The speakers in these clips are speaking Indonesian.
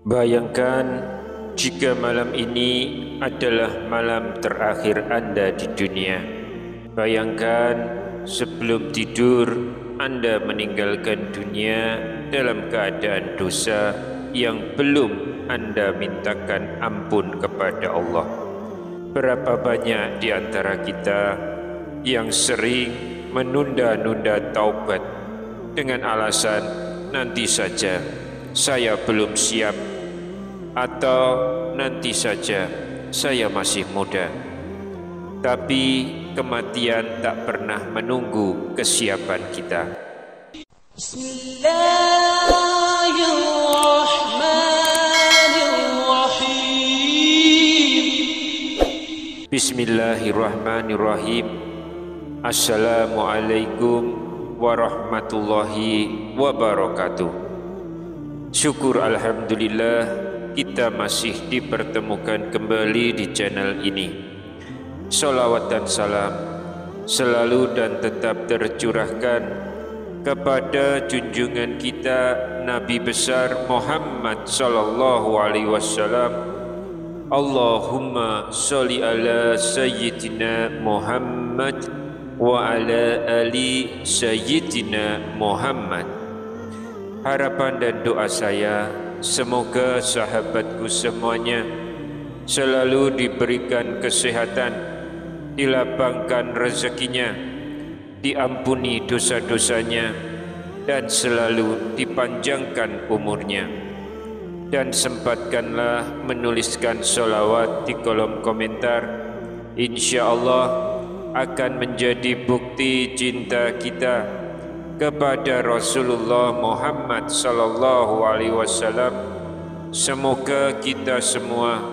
Bayangkan jika malam ini adalah malam terakhir Anda di dunia. Bayangkan sebelum tidur Anda meninggalkan dunia dalam keadaan dosa yang belum Anda mintakan ampun kepada Allah. Berapa banyak di antara kita yang sering menunda-nunda taubat dengan alasan nanti saja, saya belum siap, atau nanti saja, saya masih muda. Tapi kematian tak pernah menunggu kesiapan kita. Bismillahirrahmanirrahim. Assalamualaikum warahmatullahi wabarakatuh. Syukur alhamdulillah kita masih dipertemukan kembali di channel ini. Salawat dan salam selalu dan tetap tercurahkan kepada junjungan kita Nabi besar Muhammad sallallahu alaihi wasallam. Allahumma sholli ala sayyidina Muhammad wa ala ali sayyidina Muhammad. Harapan dan doa saya, semoga sahabatku semuanya selalu diberikan kesehatan, dilapangkan rezekinya, diampuni dosa-dosanya, dan selalu dipanjangkan umurnya. Dan sempatkanlah menuliskan sholawat di kolom komentar. InsyaAllah akan menjadi bukti cinta kita kepada Rasulullah Muhammad sallallahu alaihi wasallam. Semoga kita semua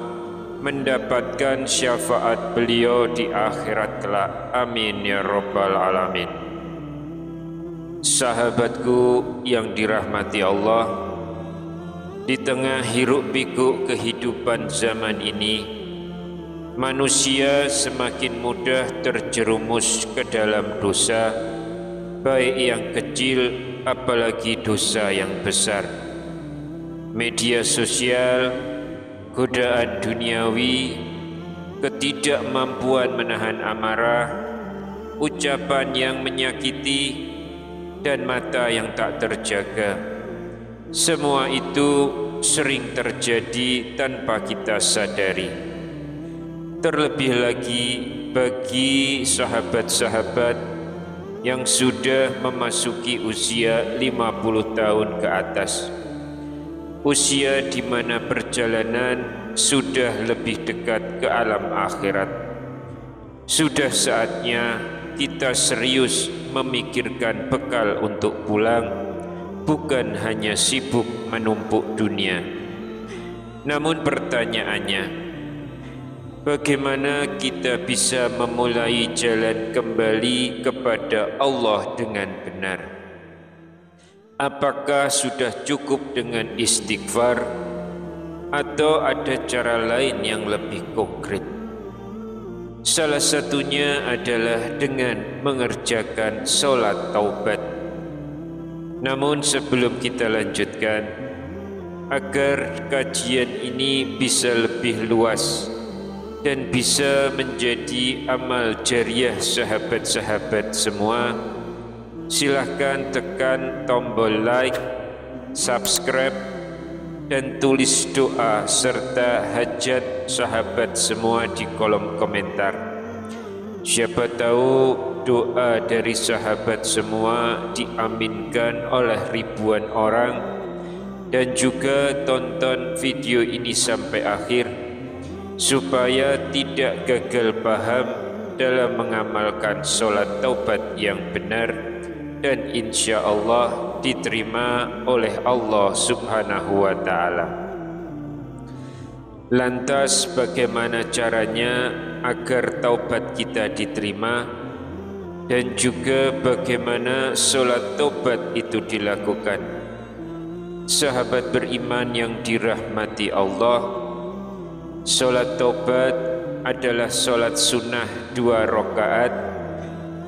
mendapatkan syafaat beliau di akhirat kelak. Amin ya rabbal alamin. Sahabatku yang dirahmati Allah, di tengah hiruk pikuk kehidupan zaman ini, manusia semakin mudah terjerumus ke dalam dosa, baik yang kecil apalagi dosa yang besar. Media sosial, godaan duniawi, ketidakmampuan menahan amarah, ucapan yang menyakiti, dan mata yang tak terjaga. Semua itu sering terjadi tanpa kita sadari. Terlebih lagi bagi sahabat-sahabat yang sudah memasuki usia 50 tahun ke atas, usia di mana perjalanan sudah lebih dekat ke alam akhirat. Sudah saatnya kita serius memikirkan bekal untuk pulang, bukan hanya sibuk menumpuk dunia. Namun pertanyaannya, bagaimana kita bisa memulai jalan kembali kepada Allah dengan benar? Apakah sudah cukup dengan istighfar atau ada cara lain yang lebih konkret? Salah satunya adalah dengan mengerjakan sholat taubat. Namun sebelum kita lanjutkan, agar kajian ini bisa lebih luas dan bisa menjadi amal jariah sahabat-sahabat semua, silahkan tekan tombol like, subscribe, dan tulis doa serta hajat sahabat semua di kolom komentar. Siapa tahu doa dari sahabat semua diaminkan oleh ribuan orang. Dan juga tonton video ini sampai akhir supaya tidak gagal paham dalam mengamalkan sholat taubat yang benar, dan insya Allah diterima oleh Allah subhanahu wa ta'ala. Lantas bagaimana caranya agar taubat kita diterima, dan juga bagaimana sholat taubat itu dilakukan? Sahabat beriman yang dirahmati Allah, sholat taubat adalah sholat sunnah 2 rakaat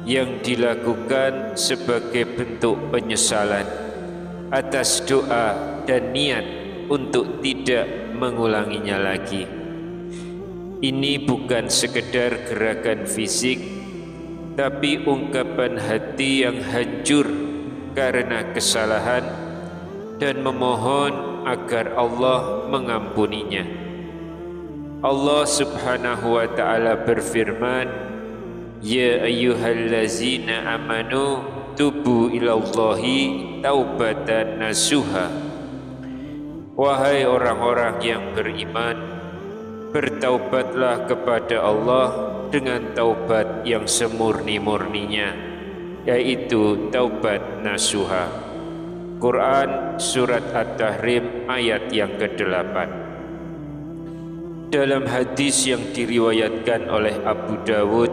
yang dilakukan sebagai bentuk penyesalan atas doa dan niat untuk tidak mengulanginya lagi. Ini bukan sekedar gerakan fisik, tapi ungkapan hati yang hancur karena kesalahan dan memohon agar Allah mengampuninya. Allah Subhanahu wa ta'ala berfirman, Ya ayyuhallazina amanu tubu ilallahi taubatan nasuha. Wahai orang-orang yang beriman, bertaubatlah kepada Allah dengan taubat yang semurni-murninya, yaitu taubat nasuha. Quran Surat At-Tahrim ayat yang ke-8. Dalam hadis yang diriwayatkan oleh Abu Dawud,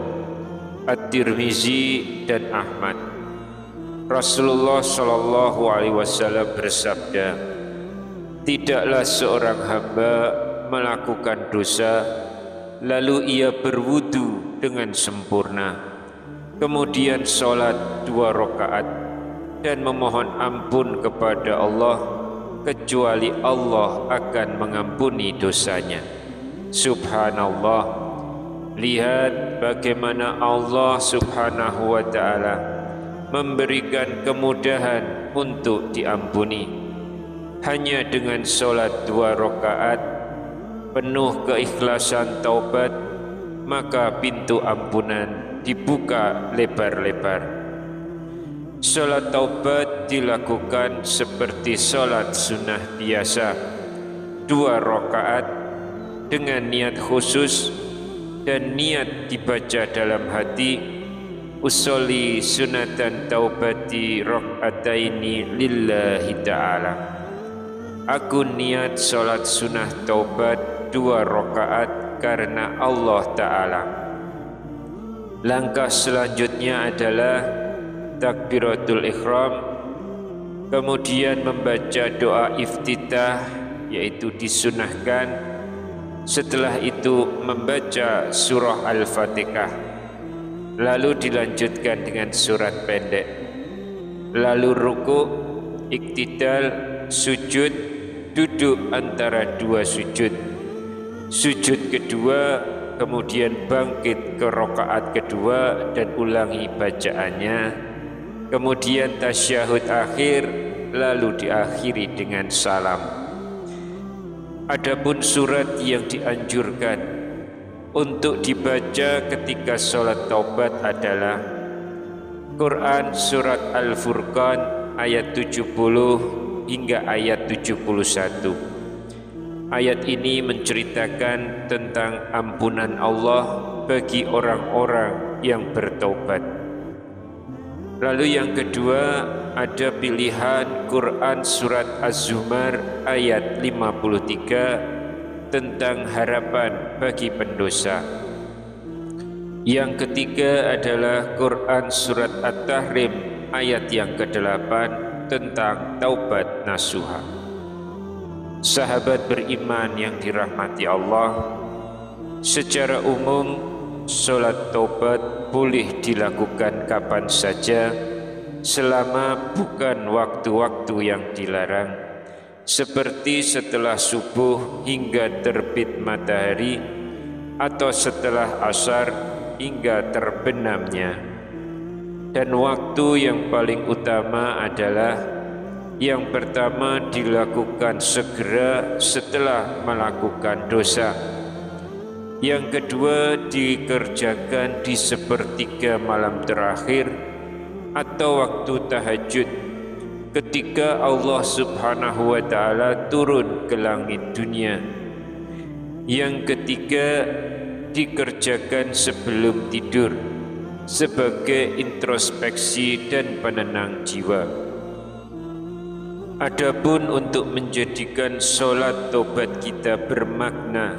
At-Tirmizi dan Ahmad, Rasulullah Shallallahu Alaihi Wasallam bersabda, tidaklah seorang hamba melakukan dosa lalu ia berwudu dengan sempurna, kemudian sholat 2 rakaat dan memohon ampun kepada Allah, kecuali Allah akan mengampuni dosanya. Subhanallah. Lihat bagaimana Allah Subhanahu wa ta'ala memberikan kemudahan untuk diampuni. Hanya dengan sholat 2 rakaat penuh keikhlasan taubat, maka pintu ampunan dibuka lebar-lebar. Sholat taubat dilakukan seperti sholat sunnah biasa, 2 rakaat dengan niat khusus dan niat dibaca dalam hati, usolli sunatan taubati rak'ataini lillahi ta'ala. Aku niat sholat sunnah taubat 2 rakaat karena Allah Ta'ala. Langkah selanjutnya adalah takbiratul ihram, kemudian membaca doa iftitah, yaitu disunahkan. Setelah itu membaca surah Al-Fatihah, lalu dilanjutkan dengan surat pendek, lalu ruku', iktidal, sujud, duduk antara 2 sujud, sujud kedua, kemudian bangkit ke rakaat kedua dan ulangi bacaannya, kemudian tasyahud akhir, lalu diakhiri dengan salam. Adapun surat yang dianjurkan untuk dibaca ketika sholat taubat adalah Quran Surat Al-Furqan ayat 70 hingga ayat 71. Ayat ini menceritakan tentang ampunan Allah bagi orang-orang yang bertaubat. Lalu yang kedua ada pilihan Quran Surat Az-Zumar ayat 53 tentang harapan bagi pendosa. Yang ketiga adalah Quran Surat At-Tahrim ayat yang ke-8 tentang taubat nasuha. Sahabat beriman yang dirahmati Allah, secara umum sholat taubat boleh dilakukan kapan saja selama bukan waktu-waktu yang dilarang, seperti setelah subuh hingga terbit matahari atau setelah asar hingga terbenamnya. Dan waktu yang paling utama adalah yang pertama dilakukan segera setelah melakukan dosa, yang kedua dikerjakan di sepertiga malam terakhir atau waktu tahajud ketika Allah Subhanahu wa ta'ala turun ke langit dunia, yang ketiga dikerjakan sebelum tidur sebagai introspeksi dan penenang jiwa. Adapun untuk menjadikan sholat taubat kita bermakna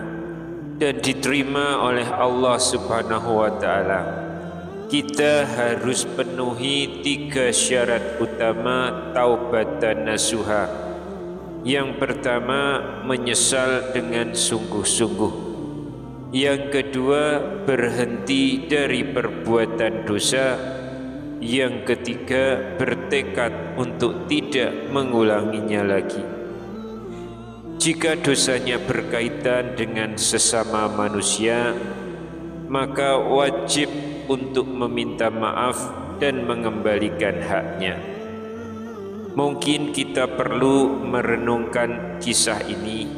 dan diterima oleh Allah Subhanahu wa ta'ala, kita harus penuhi 3 syarat utama taubatan nasuha. Yang pertama, menyesal dengan sungguh-sungguh. Yang kedua, berhenti dari perbuatan dosa. Yang ketiga, bertekad untuk tidak mengulanginya lagi. Jika dosanya berkaitan dengan sesama manusia, maka wajib untuk meminta maaf dan mengembalikan haknya. Mungkin kita perlu merenungkan kisah ini,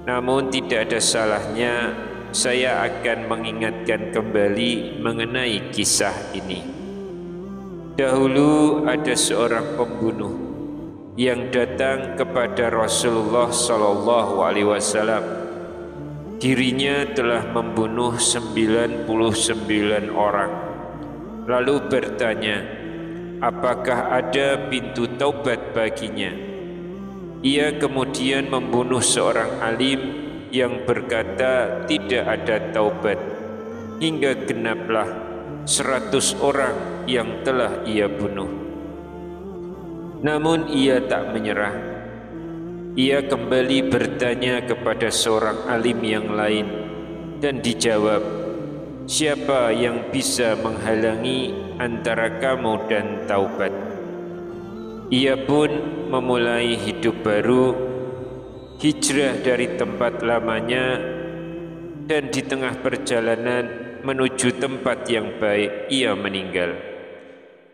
namun tidak ada salahnya saya akan mengingatkan kembali mengenai kisah ini. Dahulu ada seorang pembunuh yang datang kepada Rasulullah SAW. Dirinya telah membunuh 99 orang. Lalu bertanya, apakah ada pintu taubat baginya? Ia kemudian membunuh seorang alim yang berkata tidak ada taubat, hingga genaplah 100 orang yang telah ia bunuh. Namun ia tak menyerah. Ia kembali bertanya kepada seorang alim yang lain dan dijawab, siapa yang bisa menghalangi antara kamu dan taubat? Ia pun memulai hidup baru, hijrah dari tempat lamanya, dan di tengah perjalanan menuju tempat yang baik ia meninggal.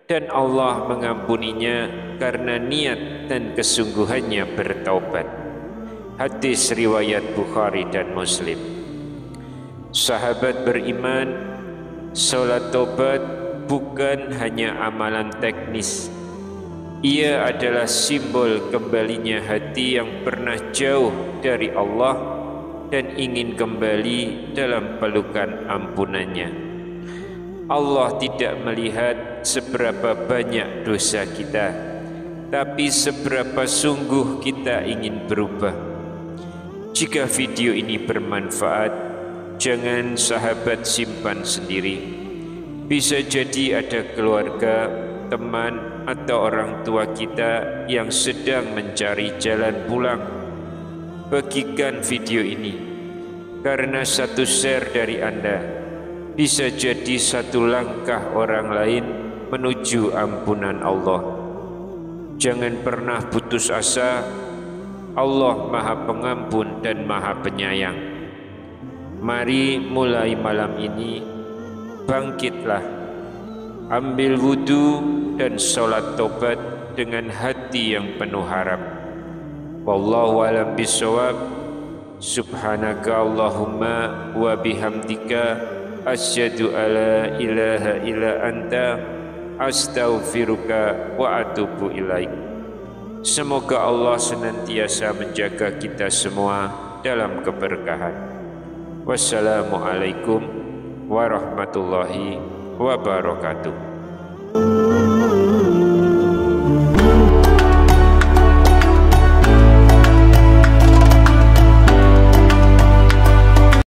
Dan Allah mengampuninya karena niat dan kesungguhannya bertaubat. Hadis riwayat Bukhari dan Muslim. Sahabat beriman, salat taubat bukan hanya amalan teknis. Ia adalah simbol kembalinya hati yang pernah jauh dari Allah dan ingin kembali dalam pelukan ampunannya. Allah tidak melihat seberapa banyak dosa kita, tapi seberapa sungguh kita ingin berubah. Jika video ini bermanfaat, jangan sahabat simpan sendiri. Bisa jadi ada keluarga, teman, atau orang tua kita yang sedang mencari jalan pulang. Bagikan video ini, karena satu share dari Anda bisa jadi satu langkah orang lain menuju ampunan Allah. Jangan pernah putus asa. Allah Maha Pengampun dan Maha Penyayang. Mari mulai malam ini bangkitlah, ambil wudu dan sholat taubat dengan hati yang penuh harap. Wallahu a'lam bishawab. Subhanaka Allahumma wa bihamdika asyhadu alla ilaha illa anta astaghfiruka wa atubu ilaik. Semoga Allah senantiasa menjaga kita semua dalam keberkahan. Wassalamualaikum warahmatullahi wabarakatuh.